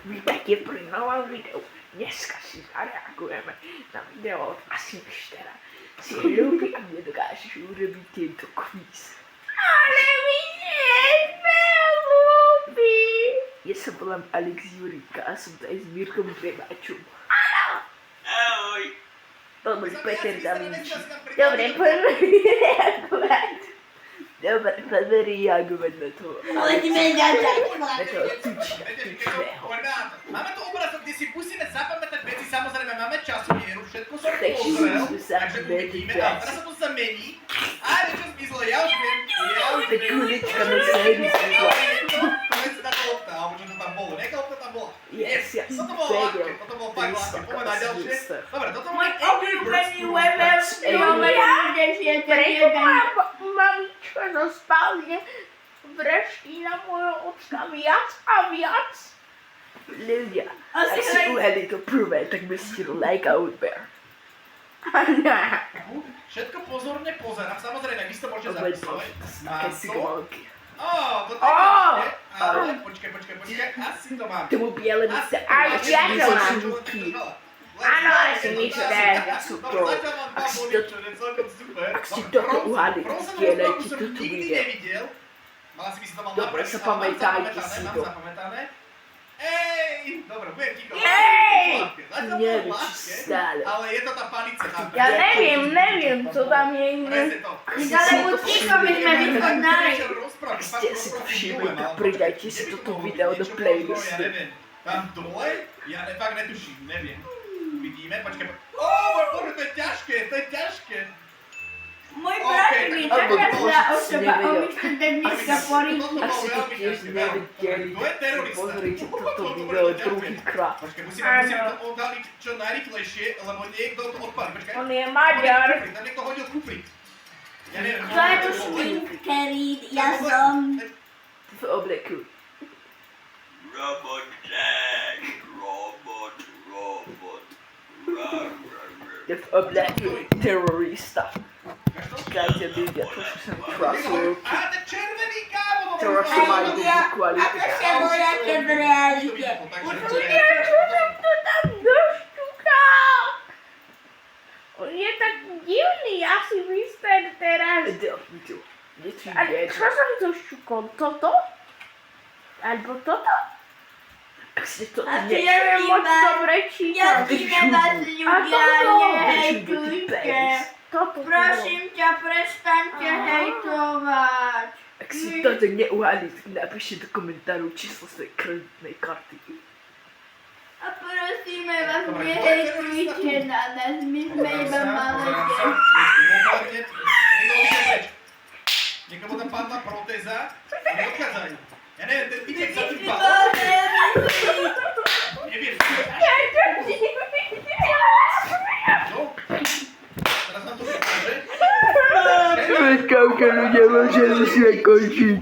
Vítajte pri novom videu. Dneska si zareagujeme na video od Asimishtera. Si je ľúbi a nedokážeš urobiť tento kvíz. Ale my nie sme ľúbi. Ja sa volám Alex Jurika a som tady s Mirkom Grebačom. Áno. Ahoj. Dobre, Peter Davinci. Dobre, poďme reagovať. Dobre, poďme reagovať na to. Poďme začať. Na toho tučného. Máme tu obrazok, kde si musíme zapamätať veci, samozrejme máme časomieru, všetko som Takže pozrel, sme sa takže vedeli uvidíme. viac. A teraz sa to zmení. A niečo zmizlo, ja už viem. Veď kulička na zemi zmizla. Povedz na to lopta, alebo čo to tam bolo. Nejaká lopta tam bola. Yes, ja som Toto bolo vedel. ľahké, toto bolo fakt ľahké. Poďme na ďalšie. Dobre, toto Môj bolo obľúbený level Mamička zo spálne vraždí na môjho ocka viac a viac. Ľudia, ak si uhali to prvé, tak by ste to like a odber. Všetko pozorne pozerám, samozrejme, vy si to môžete Dobre, zapisovať. také signálky. Toto je pekne, ale počkaj, asi to mám. Tomu bielemu sa Aj ja to mám. ruky. Áno, Asimischter. Dobre, zatiaľ mám dva body, čo je celkom super. Ak ste toto uhádli, zdieľajte toto Nikdy video. nevidel. Mala si by si to mal Dobre, napraviť, sa ale mám pamätajte si zapamätané, to. mám zapamätané. Ej, dobre, budem ticho. Ej! Zatiaľ Neviem, bolo či ľahké, stále. ale je to tá panica. Ja neviem, co tam je iné. Presne to. Ale buď ticho, my sme vychodnali. Ste si to všimli, tak pridajte si toto video do playlistu. Ja neviem. Tam dole? Ja fakt netuším, neviem. Uvidíme, počkaj. Bože, to je ťažké. Môj brat mi čaká sa o seba, on mi chce dneska poriť. Ak ste to tiež nevedeli, pozrite toto video druhýkrát. Počkaj, musíme to odhaliť čo najrýchlejšie, lebo niekto to odpálí. Počkaj. On je Maďar. Tam niekto hodil kufrík. Ja neviem. To je to Swing Carry, ja som. V obleku. Robot Jack, robot. Je v obleku terorista. Čakajte ľudia, trošku som krasil ruky. A ten červený kámo! Trošku majú dobrú A kvalitu. to sa voláte v realite. Čo som to tam došťukal? On je tak divný, asi Mister teraz. Ale čo som došťukol? Toto? Alebo toto? Ak ste to A ty neviem moc iba- dobre Ja čítať. ti vás ľudia nehejtujte. Toto Prosím ťa, prestaňte hejtovať. Ak si toto neuhádli, tak napíšte do komentáru číslo svojej kreditnej karty. A prosíme vás, nehejtujte na nás, my sme iba malé deti. Niekomu tam padla protéza a neodchádzajú. Ja neviem, ten typek za tým Ty padol. bol veľmi Neviem. No? Teraz nám to vykáže. Koľko ľudia môže musíme končiť.